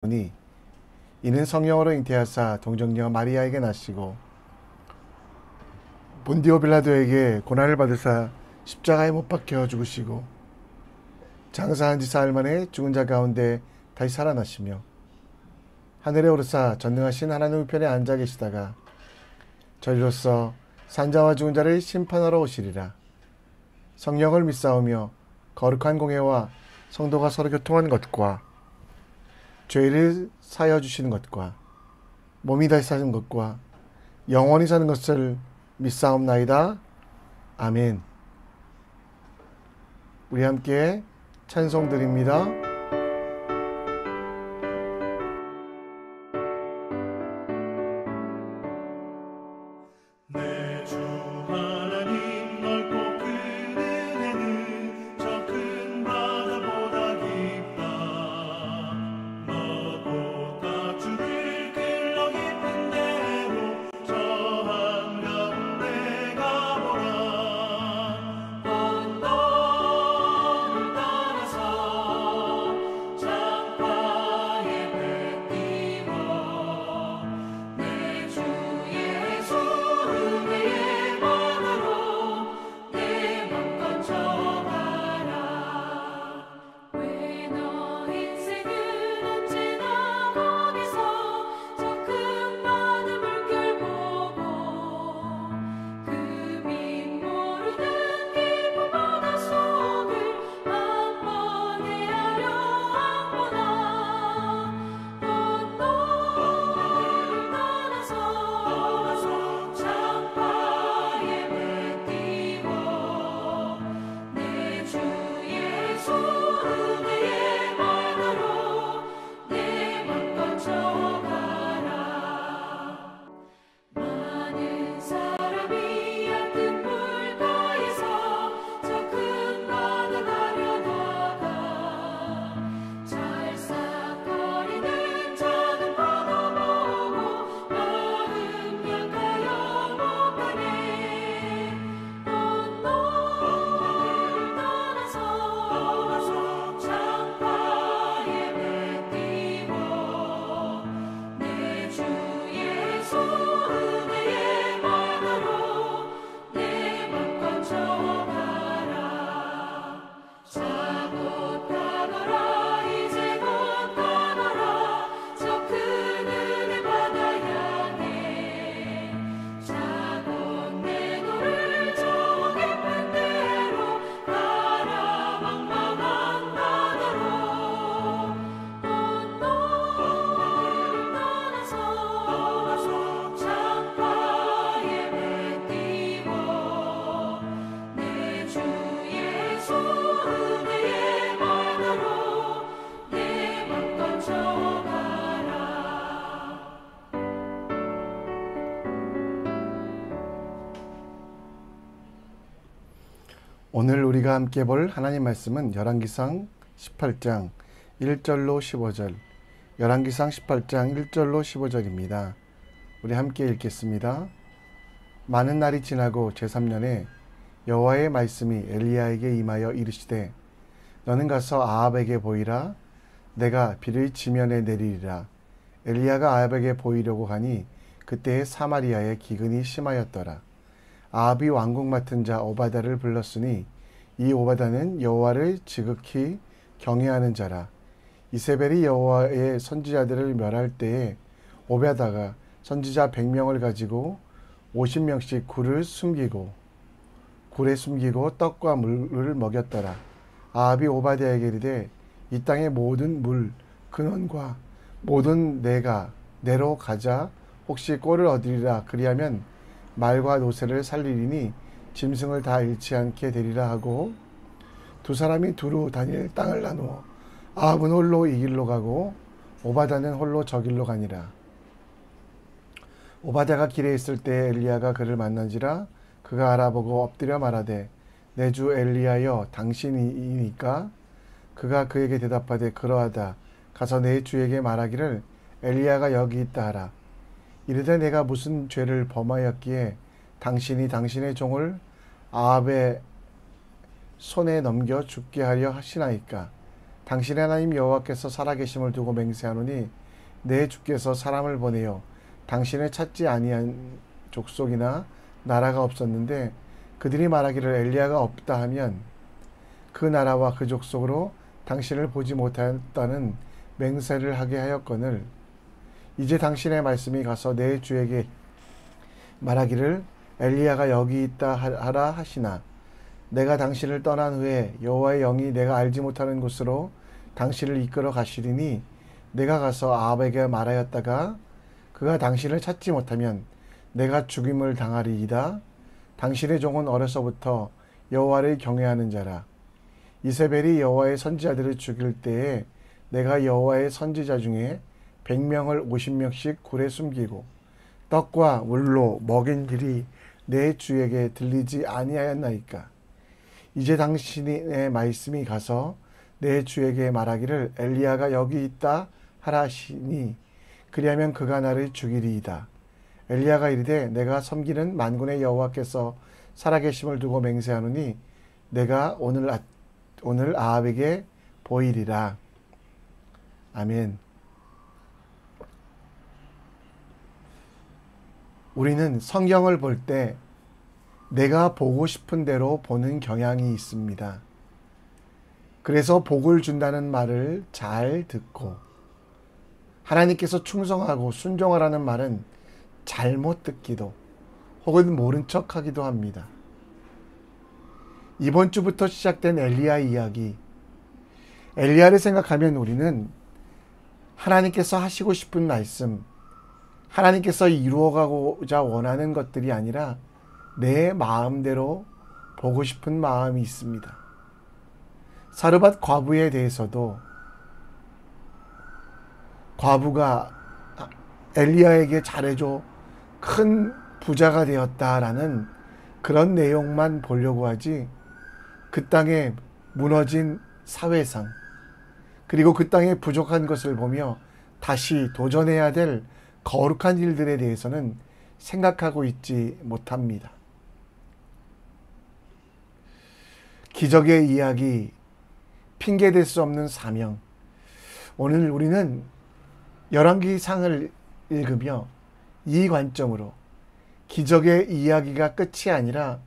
니 이는 성령으로 잉태하사 동정녀 마리아에게 나시고 본디오 빌라도에게 고난을 받으사 십자가에 못 박혀 죽으시고 장사한 지 사흘 만에 죽은 자 가운데 다시 살아나시며 하늘에 오르사 전능하신 하나님 우편에 앉아 계시다가 저리로서 산자와 죽은 자를 심판하러 오시리라. 성령을 믿사오며 거룩한 공회와 성도가 서로 교통하는 것과 죄를 사여 주시는 것과 몸이 다시 사는 것과 영원히 사는 것을 믿사옵나이다. 아멘. 우리 함께 찬송 드립니다. 오늘 우리가 함께 볼 하나님 말씀은 열왕기상 18장 1절로 15절, 열왕기상 18장 1절로 15절입니다. 우리 함께 읽겠습니다. 많은 날이 지나고 제3년에 여호와의 말씀이 엘리야에게 임하여 이르시되 너는 가서 아합에게 보이라. 내가 비를 지면에 내리리라. 엘리야가 아합에게 보이려고 하니 그때에 사마리아에 기근이 심하였더라. 아합이 왕궁 맡은 자 오바다를 불렀으니 이 오바다는 여호와를 지극히 경외하는 자라. 이세벨이 여호와의 선지자들을 멸할 때에 오바다가 선지자 100명을 가지고 50명씩 굴에 숨기고 떡과 물을 먹였더라. 아합이 오바다에게 이르되 이 땅의 모든 물 근원과 모든 내로 가자. 혹시 꼴을 얻으리라. 그리하면 말과 노새를 살리리니 짐승을 다 잃지 않게 되리라 하고 두 사람이 두루 다닐 땅을 나누어 아합은 홀로 이 길로 가고 오바다는 홀로 저 길로 가니라. 오바다가 길에 있을 때 엘리야가 그를 만난지라. 그가 알아보고 엎드려 말하되 내 주 엘리야여 당신이니까? 그가 그에게 대답하되 그러하다. 가서 내 주에게 말하기를 엘리야가 여기 있다 하라. 이르되 내가 무슨 죄를 범하였기에 당신이 당신의 종을 아합의 손에 넘겨 죽게 하려 하시나이까. 당신의 하나님 여호와께서 살아계심을 두고 맹세하노니 내 주께서 사람을 보내어 당신을 찾지 아니한 족속이나 나라가 없었는데 그들이 말하기를 엘리야가 없다 하면 그 나라와 그 족속으로 당신을 보지 못하였다는 맹세를 하게 하였거늘 이제 당신의 말씀이 가서 내 주에게 말하기를 엘리야가 여기 있다 하라 하시나 내가 당신을 떠난 후에 여호와의 영이 내가 알지 못하는 곳으로 당신을 이끌어 가시리니 내가 가서 아합에게 말하였다가 그가 당신을 찾지 못하면 내가 죽임을 당하리이다. 당신의 종은 어려서부터 여호와를 경외하는 자라. 이세벨이 여호와의 선지자들을 죽일 때에 내가 여호와의 선지자 중에 100명을 50명씩 굴에 숨기고 떡과 물로 먹인 일이 내 주에게 들리지 아니하였나이까. 이제 당신의 말씀이 가서 내 주에게 말하기를 엘리야가 여기 있다 하라 하시니 그리하면 그가 나를 죽이리이다. 엘리야가 이르되 내가 섬기는 만군의 여호와께서 살아계심을 두고 맹세하노니 내가 오늘 아합에게 보이리라. 아멘. 우리는 성경을 볼 때 내가 보고 싶은 대로 보는 경향이 있습니다. 그래서 복을 준다는 말을 잘 듣고 하나님께서 충성하고 순종하라는 말은 잘못 듣기도 혹은 모른 척하기도 합니다. 이번 주부터 시작된 엘리야 이야기, 엘리야를 생각하면 우리는 하나님께서 하시고 싶은 말씀, 하나님께서 이루어가고자 원하는 것들이 아니라 내 마음대로 보고 싶은 마음이 있습니다. 사르밧 과부에 대해서도 과부가 엘리야에게 잘해줘 큰 부자가 되었다라는 그런 내용만 보려고 하지 그 땅에 무너진 사회상 그리고 그 땅에 부족한 것을 보며 다시 도전해야 될 거룩한 일들에 대해서는 생각하고 있지 못합니다. 기적의 이야기, 핑계댈 수 없는 사명. 오늘 우리는 열왕기상을 읽으며 이 관점으로 기적의 이야기가 끝이 아니라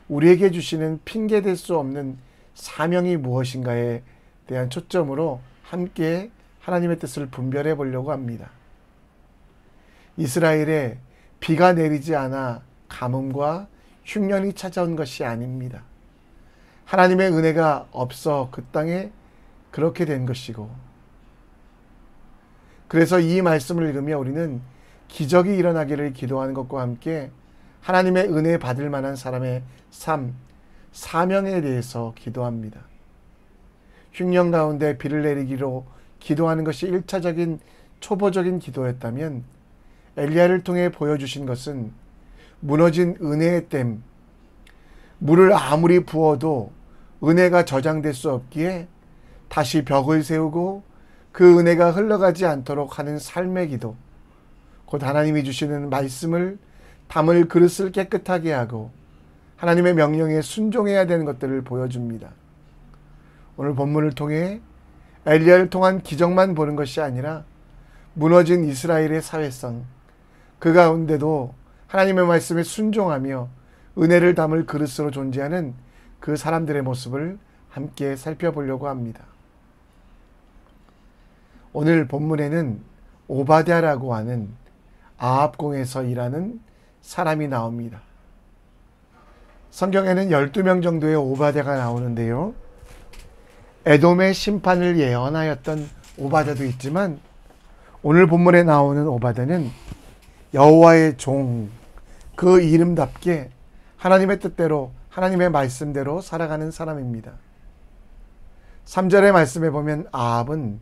우리에게 주시는 핑계댈 수 없는 사명이 무엇인가에 대한 초점으로 함께 하나님의 뜻을 분별해 보려고 합니다. 이스라엘에 비가 내리지 않아 가뭄과 흉년이 찾아온 것이 아닙니다. 하나님의 은혜가 없어 그 땅에 그렇게 된 것이고, 그래서 이 말씀을 읽으며 우리는 기적이 일어나기를 기도하는 것과 함께 하나님의 은혜 받을 만한 사람의 삶, 사명에 대해서 기도합니다. 흉년 가운데 비를 내리기로 기도하는 것이 1차적인 초보적인 기도였다면 엘리야를 통해 보여주신 것은 무너진 은혜의 댐, 물을 아무리 부어도 은혜가 저장될 수 없기에 다시 벽을 세우고 그 은혜가 흘러가지 않도록 하는 삶의 기도, 곧 하나님이 주시는 말씀을 담을 그릇을 깨끗하게 하고 하나님의 명령에 순종해야 되는 것들을 보여줍니다. 오늘 본문을 통해 엘리야를 통한 기적만 보는 것이 아니라 무너진 이스라엘의 사회성, 그 가운데도 하나님의 말씀에 순종하며 은혜를 담을 그릇으로 존재하는 그 사람들의 모습을 함께 살펴보려고 합니다. 오늘 본문에는 오바댜라고 하는 아합궁에서 일하는 사람이 나옵니다. 성경에는 12명 정도의 오바댜가 나오는데요. 에돔의 심판을 예언하였던 오바댜도 있지만 오늘 본문에 나오는 오바댜는 여호와의 종, 그 이름답게 하나님의 뜻대로 하나님의 말씀대로 살아가는 사람입니다. 3절의 말씀에 보면 아합은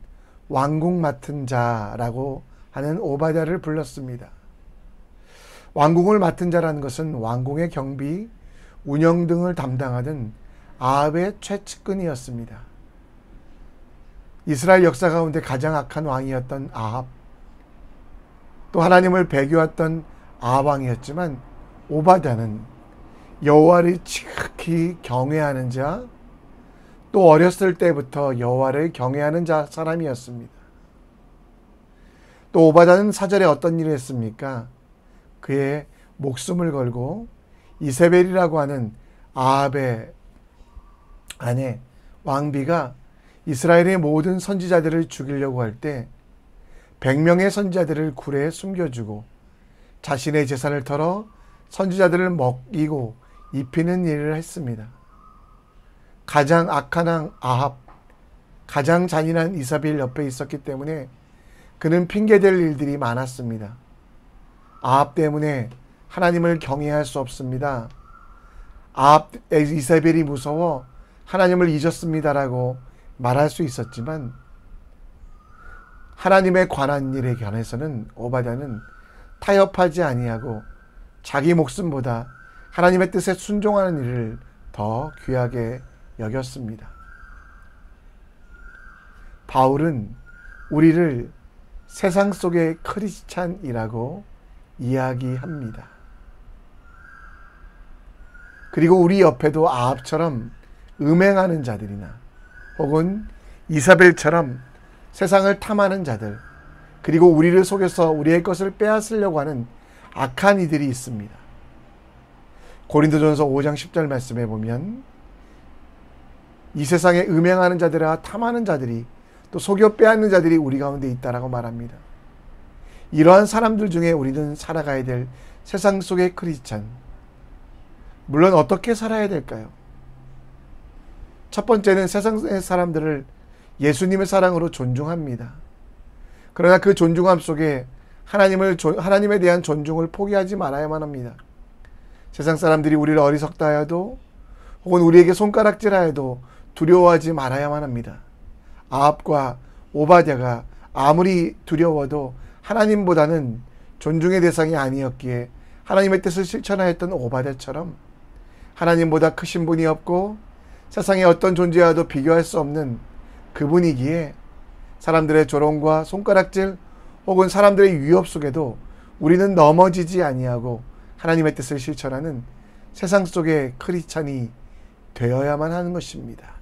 왕궁 맡은 자라고 하는 오바댜를 불렀습니다. 왕궁을 맡은 자라는 것은 왕궁의 경비, 운영 등을 담당하던 아합의 최측근이었습니다. 이스라엘 역사 가운데 가장 악한 왕이었던 아합, 또 하나님을 배교했던 아합 왕이었지만 오바댜는 여호와를 지극히 경외하는 자, 또 또 어렸을 때부터 여호와를 경외하는 사람이었습니다. 또 오바댜는 사절에 어떤 일을 했습니까? 그의 목숨을 걸고 이세벨이라고 하는 아합의 아내 왕비가 이스라엘의 모든 선지자들을 죽이려고 할 때 100명의 선지자들을 굴에 숨겨주고 자신의 재산을 털어 선지자들을 먹이고 입히는 일을 했습니다. 가장 악한 왕 아합, 가장 잔인한 이사벨 옆에 있었기 때문에 그는 핑계댈 일들이 많았습니다. 아합 때문에 하나님을 경외할 수 없습니다. 아합 이사벨이 무서워 하나님을 잊었습니다라고 말할 수 있었지만 하나님에 관한 일에 관해서는 오바댜는 타협하지 아니하고 자기 목숨보다 하나님의 뜻에 순종하는 일을 더 귀하게 여겼습니다. 바울은 우리를 세상 속의 크리스찬이라고 이야기합니다. 그리고 우리 옆에도 아합처럼 음행하는 자들이나 혹은 이사벨처럼 세상을 탐하는 자들, 그리고 우리를 속여서 우리의 것을 빼앗으려고 하는 악한 이들이 있습니다. 고린도전서 5장 10절 말씀에 보면 이 세상에 음행하는 자들과 탐하는 자들이 또 속여 빼앗는 자들이 우리 가운데 있다라고 말합니다. 이러한 사람들 중에 우리는 살아가야 될 세상 속의 크리스찬, 물론 어떻게 살아야 될까요? 첫 번째는 세상의 사람들을 예수님의 사랑으로 존중합니다. 그러나 그 존중함 속에 하나님에 대한 존중을 포기하지 말아야만 합니다. 세상 사람들이 우리를 어리석다 하여도 혹은 우리에게 손가락질하여도 두려워하지 말아야만 합니다. 아합과 오바댜가 아무리 두려워도 하나님보다는 존중의 대상이 아니었기에 하나님의 뜻을 실천하였던 오바댜처럼 하나님보다 크신 분이 없고 세상의 어떤 존재와도 비교할 수 없는 그분이기에 사람들의 조롱과 손가락질 혹은 사람들의 위협 속에도 우리는 넘어지지 아니하고 하나님의 뜻을 실천하는 세상 속의 크리스찬이 되어야만 하는 것입니다.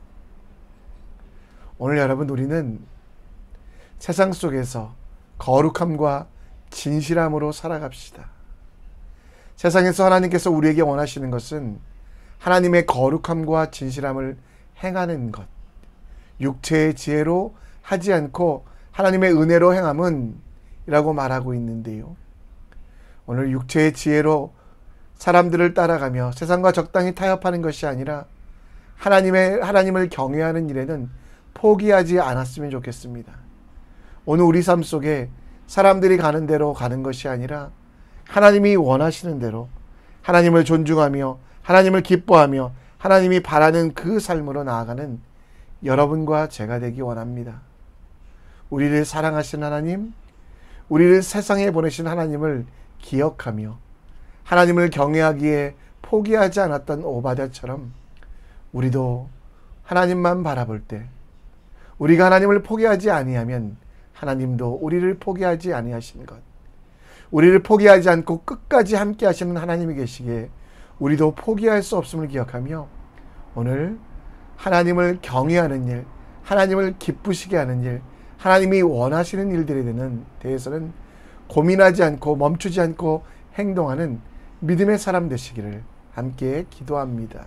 오늘 여러분, 우리는 세상 속에서 거룩함과 진실함으로 살아갑시다. 세상에서 하나님께서 우리에게 원하시는 것은 하나님의 거룩함과 진실함을 행하는 것, 육체의 지혜로 하지 않고 하나님의 은혜로 행함은 이라고 말하고 있는데요. 오늘 육체의 지혜로 사람들을 따라가며 세상과 적당히 타협하는 것이 아니라 하나님을 경외하는 일에는 포기하지 않았으면 좋겠습니다. 오늘 우리 삶 속에 사람들이 가는 대로 가는 것이 아니라 하나님이 원하시는 대로 하나님을 존중하며 하나님을 기뻐하며 하나님이 바라는 그 삶으로 나아가는 여러분과 제가 되기 원합니다. 우리를 사랑하신 하나님, 우리를 세상에 보내신 하나님을 기억하며 하나님을 경외하기에 포기하지 않았던 오바댜처럼 우리도 하나님만 바라볼 때, 우리가 하나님을 포기하지 아니하면 하나님도 우리를 포기하지 아니하신 것, 우리를 포기하지 않고 끝까지 함께 하시는 하나님이 계시기에 우리도 포기할 수 없음을 기억하며 오늘 하나님을 경외하는 일, 하나님을 기쁘시게 하는 일, 하나님이 원하시는 일들에 대해서는 고민하지 않고 멈추지 않고 행동하는 믿음의 사람 되시기를 함께 기도합니다.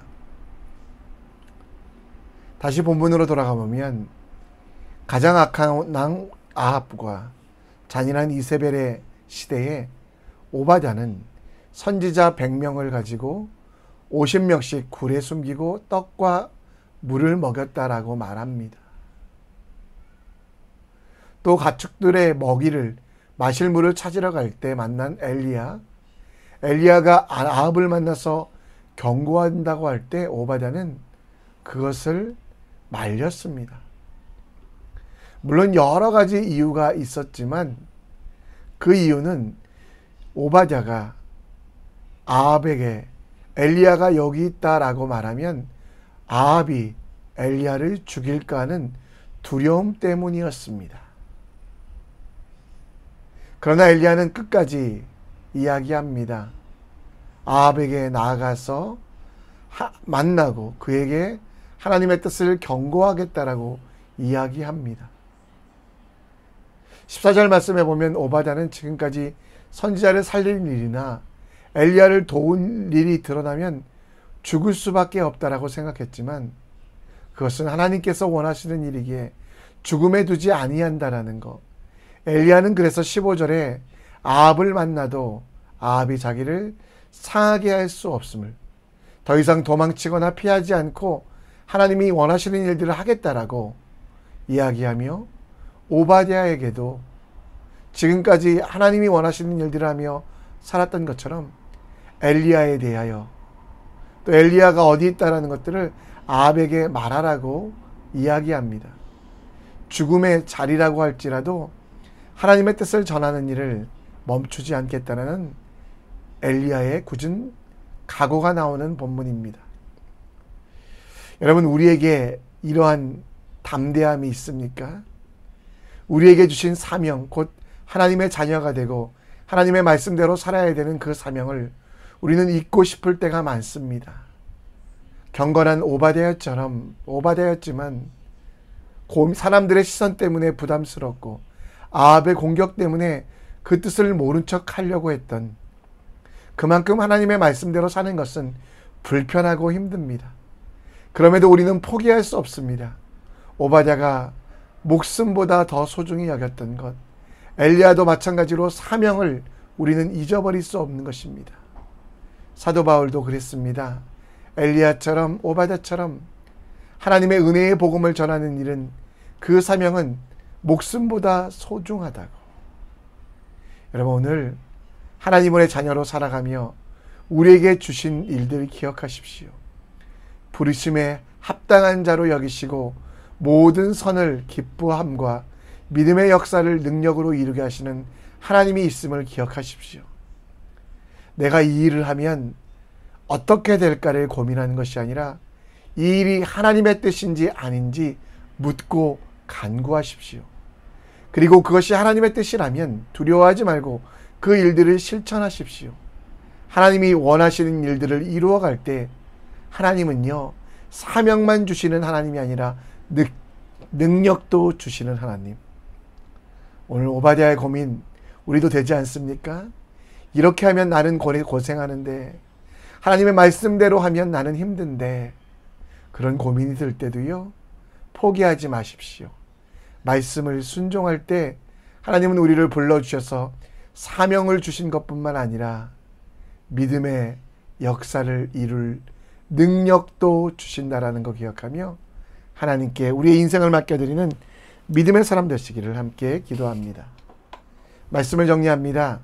다시 본문으로 돌아가 보면 가장 악한 왕 아합과 잔인한 이세벨의 시대에 오바댜는 선지자 100명을 가지고 50명씩 굴에 숨기고 떡과 물을 먹였다라고 말합니다. 또 가축들의 먹이를 마실 물을 찾으러 갈 때 만난 엘리야가 아합을 만나서 경고한다고 할 때 오바댜는 그것을 말렸습니다. 물론 여러 가지 이유가 있었지만 그 이유는 오바댜가 아합에게 엘리야가 여기 있다라고 말하면 아합이 엘리야를 죽일까 하는 두려움 때문이었습니다. 그러나 엘리야는 끝까지 이야기합니다. 아합에게 나아가서 만나고 그에게 하나님의 뜻을 경고하겠다라고 이야기합니다. 14절 말씀에 보면 오바댜는 지금까지 선지자를 살릴 일이나 엘리야를 도운 일이 드러나면 죽을 수밖에 없다라고 생각했지만 그것은 하나님께서 원하시는 일이기에 죽음에 두지 아니한다라는 것. 엘리야는 그래서 15절에 아합을 만나도 아합이 자기를 상하게 할 수 없음을, 더 이상 도망치거나 피하지 않고 하나님이 원하시는 일들을 하겠다라고 이야기하며 오바댜에게도 지금까지 하나님이 원하시는 일들을 하며 살았던 것처럼 엘리야에 대하여 또 엘리야가 어디 있다라는 것들을 아합에게 말하라고 이야기합니다. 죽음의 자리라고 할지라도 하나님의 뜻을 전하는 일을 멈추지 않겠다는 엘리야의 굳은 각오가 나오는 본문입니다. 여러분, 우리에게 이러한 담대함이 있습니까? 우리에게 주신 사명, 곧 하나님의 자녀가 되고 하나님의 말씀대로 살아야 되는 그 사명을 우리는 잊고 싶을 때가 많습니다. 경건한 오바댜였지만 사람들의 시선 때문에 부담스럽고 아합의 공격 때문에 그 뜻을 모른 척 하려고 했던, 그만큼 하나님의 말씀대로 사는 것은 불편하고 힘듭니다. 그럼에도 우리는 포기할 수 없습니다. 오바댜가 목숨보다 더 소중히 여겼던 것, 엘리야도 마찬가지로 사명을 우리는 잊어버릴 수 없는 것입니다. 사도 바울도 그랬습니다. 엘리야처럼 오바댜처럼 하나님의 은혜의 복음을 전하는 일은, 그 사명은 목숨보다 소중하다고. 여러분, 오늘 하나님의 자녀로 살아가며 우리에게 주신 일들 기억하십시오. 부르심에 합당한 자로 여기시고 모든 선을 기뻐함과 믿음의 역사를 능력으로 이루게 하시는 하나님이 있음을 기억하십시오. 내가 이 일을 하면 어떻게 될까를 고민하는 것이 아니라 이 일이 하나님의 뜻인지 아닌지 묻고 간구하십시오. 그리고 그것이 하나님의 뜻이라면 두려워하지 말고 그 일들을 실천하십시오. 하나님이 원하시는 일들을 이루어갈 때 하나님은요, 사명만 주시는 하나님이 아니라 능력도 주시는 하나님. 오늘 오바댜의 고민 우리도 되지 않습니까? 이렇게 하면 나는 고생하는데, 하나님의 말씀대로 하면 나는 힘든데, 그런 고민이 들 때도요, 포기하지 마십시오. 말씀을 순종할 때 하나님은 우리를 불러주셔서 사명을 주신 것뿐만 아니라 믿음의 역사를 이룰 능력도 주신다라는 거 기억하며 하나님께 우리의 인생을 맡겨드리는 믿음의 사람 되시기를 함께 기도합니다. 말씀을 정리합니다.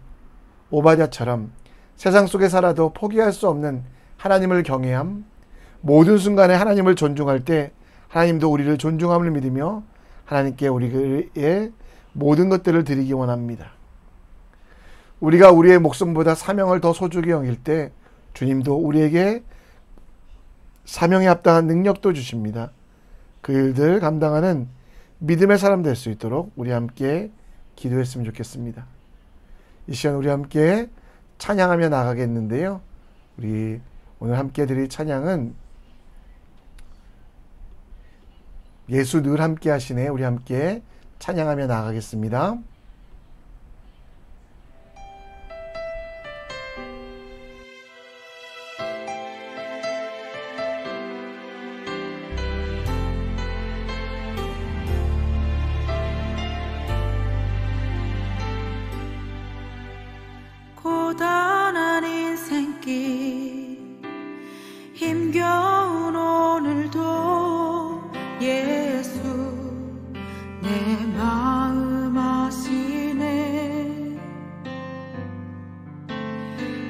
오바댜처럼 세상 속에 살아도 포기할 수 없는 하나님을 경외함, 모든 순간에 하나님을 존중할 때 하나님도 우리를 존중함을 믿으며 하나님께 우리의 모든 것들을 드리기 원합니다. 우리가 우리의 목숨보다 사명을 더 소중히 여길 때 주님도 우리에게 사명에 합당한 능력도 주십니다. 그 일들 감당하는 믿음의 사람 될 수 있도록 우리 함께 기도했으면 좋겠습니다. 이 시간 우리 함께 찬양하며 나가겠는데요. 우리 오늘 함께 드릴 찬양은 예수 늘 함께 하시네. 우리 함께 찬양하며 나가겠습니다. 고단한 인생길 힘겨운 오늘도 예수 내 마음 아시네.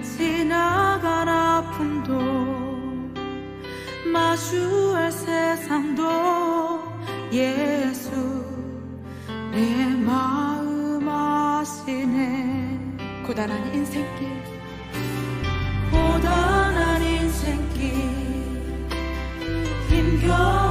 지나간 아픔도 마주할 세상도 예수 내 마음 아시네. 고단한 인생길 고단한 인생길 힘겨운